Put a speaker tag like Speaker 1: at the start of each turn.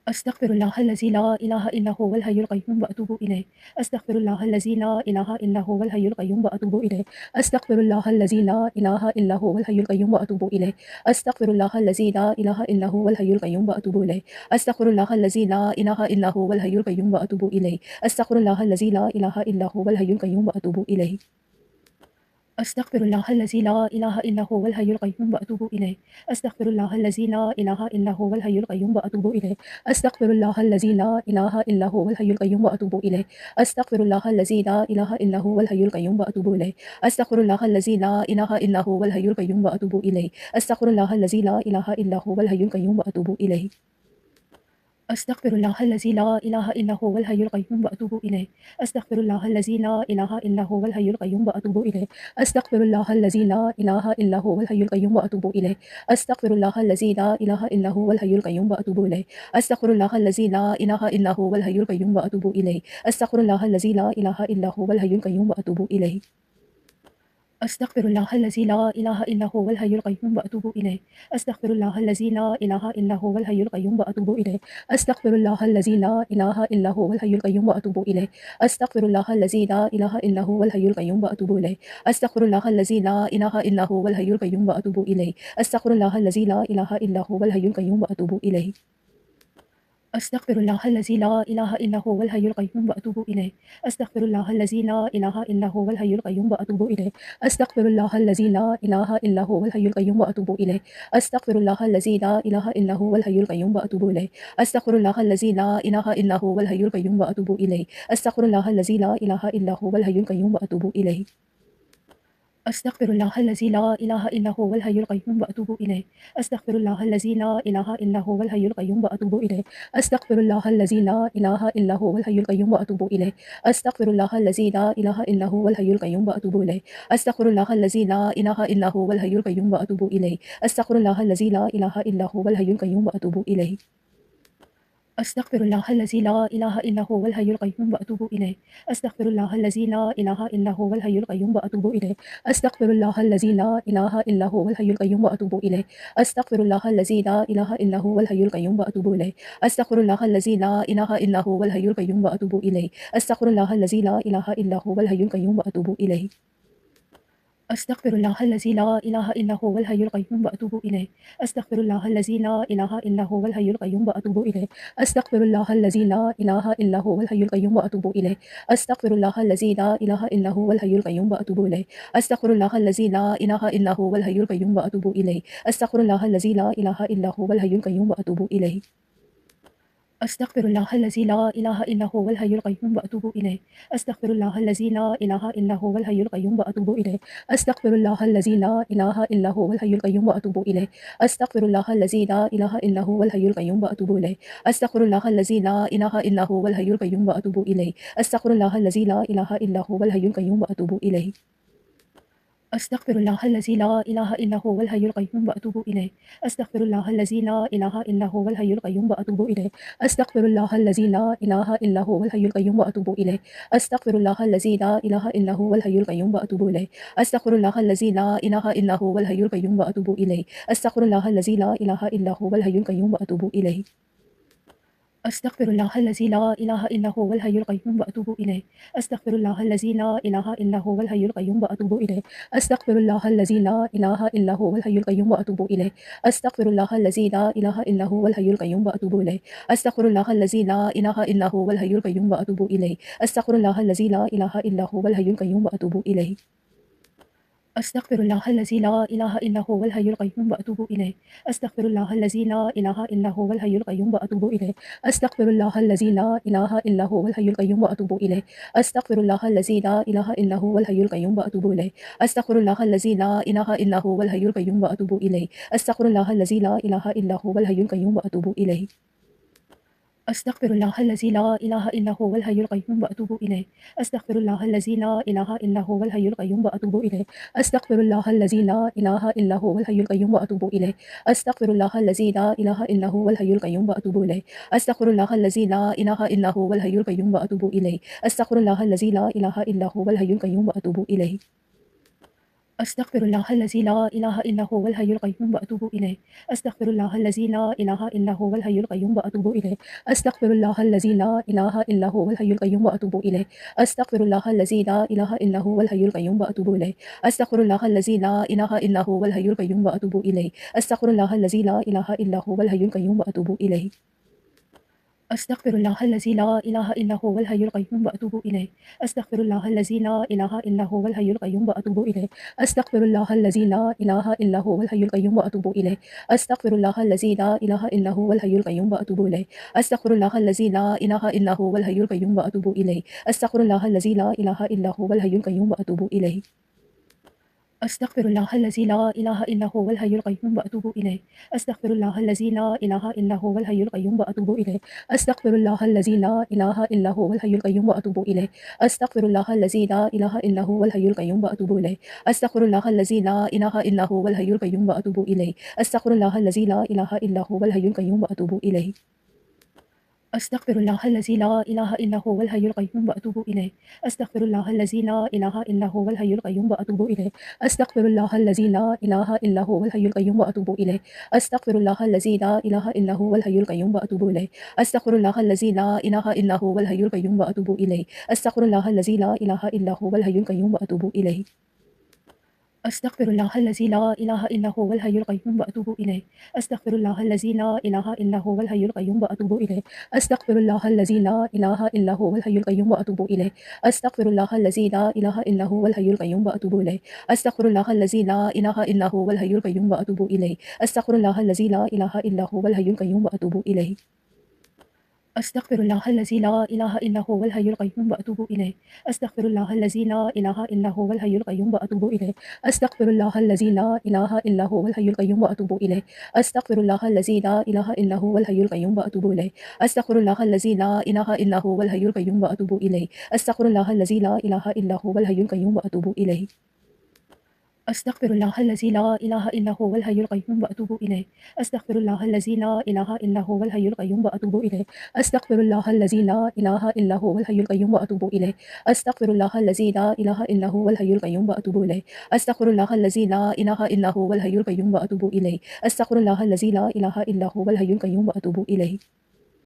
Speaker 1: أستغفر الله الذي لا إله إلا هو الحي القيوم وأتوب إليه. أستغفر الله الذي لا إله إلا هو الحي القيوم وأتوب إليه. أستغفر الله الذي لا إله إلا هو الحي القيوم وأتوب إليه. أستغفر الله الذي لا إله إلا هو الحي القيوم وأتوب إليه. أستغفر الله الذي لا إله إلا هو الحي القيوم وأتوب إليه. أستغفر الله الذي لا إله إلا هو الحي القيوم وأتوب إليه. أستغفر الله الذي لا إله إلا هو الحي القيوم وأتوب إليه. أستغفر الله الذي لا إله إلا هو الحي القيوم وأتوب إليه. أستغفر الله الذي لا إله إلا هو الحي القيوم وأتوب إليه. أستغفر الله الذي لا إله إلا هو الحي القيوم وأتوب إليه. أستغفر الله الذي لا إله إلا هو الحي القيوم وأتوب إليه. أستغفر الله الذي لا إله إلا هو الحي القيوم وأتوب إليه. أستغفر الله الذي لا إله إلا هو الحي القيوم وأتوب إليه. أستغفر الله الذي لا إله إلا هو الحي القيوم وأتوب إليه. أستغفر الله الذي لا إله إلا هو الحي القيوم وأتوب إليه. أستغفر الله الذي لا إله إلا هو الحي القيوم وأتوب إليه. أستغفر الله الذي لا إله إلا هو الحي القيوم وأتوب إليه. أستغفر الله الذي لا إله إلا هو الحي القيوم وأتوب إليه. أستغفر الله الذي لا إله إلا هو الحي القيوم وأتوب إليه. أستغفر الله الذي لا إله إلا هو الحي القيوم وأتوب إليه. أستغفر الله الذي لا إله إلا هو الحي القيوم وأتوب إليه. أستغفر الله الذي لا إله إلا هو الحي القيوم وأتوب إليه. أستغفر الله الذي لا إله إلا هو الحي القيوم وأتوب إليه. أستغفر الله الذي لا إله إلا هو الحي القيوم وأتوب إليه. أستغفر الله الذي لا إله إلا هو الحي القيوم وأتوب إليه. أستغفر الله الذي لا إله إلا هو الحي القيوم وأتوب إليه. أستغفر الله الذي لا إله إلا هو الحي القيوم وأتوب إليه. أستغفر الله الذي لا إله إلا هو الحي القيوم وأتوب إليه. أستغفر الله الذي لا إله إلا هو الحي القيوم وأتوب إليه. أستغفر الله الذي لا إله إلا هو الحي القيوم وأتوب إليه. أستغفر الله الذي لا إله إلا هو الحي القيوم وأتوب إليه. أستغفر الله الذي لا إله إلا هو الحي القيوم وأتوب إليه. أستغفر الله الذي لا إله إلا هو الحي القيوم وأتوب إليه. أستغفر الله الذي لا إله إلا هو الحي القيوم وأتوب إليه. أستغفر الله الذي لا إله إلا هو الحي القيوم وأتوب إليه. أستغفر الله الذي لا إله إلا هو الحي القيوم وأتوب إليه. أستغفر الله الذي لا إله إلا هو الحي القيوم وأتوب إليه. أستغفر الله الذي لا إله إلا هو الحي القيوم وأتوب إليه. أستغفر الله الذي لا إله إلا هو الحي القيوم وأتوب إليه. أستغفر الله الذي لا إله إلا هو الحي القيوم وأتوب إليه. أستغفر الله الذي لا إله إلا هو الحي القيوم وأتوب إليه. أستغفر الله الذي لا إله إلا هو الحي القيوم وأتوب إليه. أستغفر الله الذي لا إله إلا هو الحي القيوم وأتوب إليه. أستغفر الله الذي لا إله إلا هو الحي القيوم وأتوب إليه. أستغفر الله الذي لا إله إلا هو الحي القيوم وأتوب إليه. أستغفر الله الذي لا إله إلا هو الحي القيوم وأتوب إليه. أستغفر الله الذي لا إله إلا هو الحي القيوم وأتوب إليه. أستغفر الله الذي لا إله إلا هو الحي القيوم وأتوب إليه. أستغفر الله الذي لا إله إلا هو الحي القيوم وأتوب إليه. أستغفر الله الذي لا إله إلا هو الحي القيوم وأتوب إليه. أستغفر الله الذي لا إله إلا هو الحي القيوم وأتوب إليه. أستغفر الله الذي لا إله إلا هو الحي القيوم وأتوب إليه. أستغفر الله الذي لا إله إلا هو الحي القيوم وأتوب إليه. أستغفر الله الذي لا إله إلا هو الحي القيوم وأتوب إليه. أستغفر الله الذي لا إله إلا هو الحي القيوم وأتوب إليه. أستغفر الله الذي لا إله إلا هو الحي القيوم وأتوب إليه. أستغفر الله الذي لا إله إلا هو الحي القيوم وأتوب إليه. أستغفر الله الذي لا إله إلا هو الحي القيوم وأتوب إليه. أستغفر الله الذي لا إله إلا هو الحي القيوم وأتوب إليه. أستغفر الله الذي لا إله إلا هو الحي القيوم وأتوب إليه. أستغفر الله الذي لا إله إلا هو الحي القيوم وأتوب إليه. أستغفر الله الذي لا إله إلا هو الحي القيوم وأتوب إليه. أستغفر الله الذي لا إله إلا هو الحي القيوم وأتوب إليه. أستغفر الله الذي لا إله إلا هو الحي القيوم وأتوب إليه. أستغفر الله الذي لا إله إلا هو الحي القيوم وأتوب إليه. أستغفر الله الذي لا إله إلا هو الحي القيوم وأتوب إليه. أستغفر الله الذي لا إله إلا هو الحي القيوم وأتوب إليه. أستغفر الله الذي لا إله إلا هو الحي القيوم وأتوب إليه. أستغفر الله الذي لا إله إلا هو الحي القيوم وأتوب إليه. أستغفر الله الذي لا إله إلا هو الحي القيوم وأتوب إليه. أستغفر الله الذي لا إله إلا هو الحي القيوم وأتوب إليه. أستغفر الله الذي لا إله إلا هو الحي القيوم وأتوب إليه. أستغفر الله الذي لا إله إلا هو الحي القيوم وأتوب إليه. أستغفر الله الذي لا إله إلا هو الحي القيوم وأتوب إليه. أستغفر الله الذي لا إله إلا هو الحي القيوم وأتوب إليه. أستغفر الله الذي لا إله إلا هو الحي القيوم وأتوب إليه. أستغفر الله الذي لا إله إلا هو الحي القيوم وأتوب إليه. أستغفر الله الذي لا إله إلا هو الحي القيوم وأتوب إليه. أستغفر الله الذي لا إله إلا هو الحي القيوم وأتوب إليه. أستغفر الله الذي لا إله إلا هو الحي القيوم وأتوب إليه. أستغفر الله الذي لا إله إلا هو الحي القيوم وأتوب إليه. أستغفر الله الذي لا إله إلا هو الحي القيوم وأتوب إليه. أستغفر الله الذي لا إله إلا هو الحي القيوم وأتوب إليه. أستغفر الله الذي لا إله إلا هو الحي القيوم وأتوب إليه. أستغفر الله الذي لا إله إلا هو الحي القيوم وأتوب إليه. أستغفر الله الذي لا إله إلا هو الحي القيوم وأتوب إليه. أستغفر الله الذي لا إله إلا هو الحي القيوم وأتوب إليه. أستغفر الله الذي لا إله إلا هو الحي القيوم وأتوب إليه. أستغفر الله الذي لا إله إلا هو الحي القيوم وأتوب إليه. أستغفر الله الذي لا إله إلا هو الحي القيوم وأتوب إليه. أستغفر الله الذي لا إله إلا هو الحي القيوم وأتوب إليه. أستغفر الله الذي لا إله إلا هو الحي القيوم وأتوب إليه. أستغفر الله الذي لا إله إلا هو الحي القيوم وأتوب إليه. أستغفر الله الذي لا إله إلا هو الحي القيوم وأتوب إليه. أستغفر الله الذي لا إله إلا هو الحي القيوم وأتوب إليه. أستغفر الله الذي لا إله إلا هو الحي القيوم وأتوب إليه. أستغفر الله الذي لا إله إلا هو الحي القيوم وأتوب إليه. أستغفر الله الذي لا إله إلا هو الحي القيوم وأتوب إليه. أستغفر الله الذي لا إله إلا هو الحي القيوم وأتوب إليه. أستغفر الله الذي لا إله إلا هو الحي القيوم وأتوب إليه. أستغفر الله الذي لا إله إلا هو الحي القيوم وأتوب إليه. أستغفر الله الذي لا إله إلا هو الحي القيوم وأتوب إليه. أستغفر الله الذي لا إله إلا هو الحي القيوم وأتوب إليه. أستغفر الله الذي لا إله إلا هو الحي القيوم وأتوب إليه. أستغفر الله الذي لا إله إلا هو الحي القيوم وأتوب إليه. أستغفر الله الذي لا إله إلا هو الحي القيوم وأتوب إليه. أستغفر الله الذي لا إله إلا هو الحي القيوم وأتوب إليه. أستغفر الله الذي لا إله إلا هو الحي القيوم وأتوب إليه. أستغفر الله الذي لا إله إلا هو الحي القيوم وأتوب إليه. أستغفر الله الذي لا إله إلا هو الحي القيوم وأتوب إليه. أستغفر الله الذي لا إله إلا هو الحي القيوم وأتوب إليه. أستغفر الله الذي لا إله إلا هو الحي القيوم وأتوب إليه. أستغفر الله الذي لا إله إلا هو الحي القيوم وأتوب إليه. أستغفر الله الذي لا إله إلا هو الحي القيوم وأتوب إليه. أستغفر الله الذي لا إله إلا هو الحي القيوم وأتوب إليه. أستغفر الله الذي لا إله إلا هو الحي القيوم وأتوب إليه. أستغفر الله الذي لا إله إلا هو الحي القيوم وأتوب إليه. أستغفر الله الذي لا إله إلا هو الحي القيوم وأتوب إليه. أستغفر الله الذي لا إله إلا هو الحي القيوم وأتوب إليه. أستغفر الله الذي لا إله إلا هو الحي القيوم وأتوب إليه. أستغفر الله الذي لا إله إلا هو الحي القيوم وأتوب إليه. أستغفر الله الذي لا إله إلا هو الحي القيوم وأتوب إليه. أستغفر الله الذي لا إله إلا هو الحي القيوم وأتوب إليه.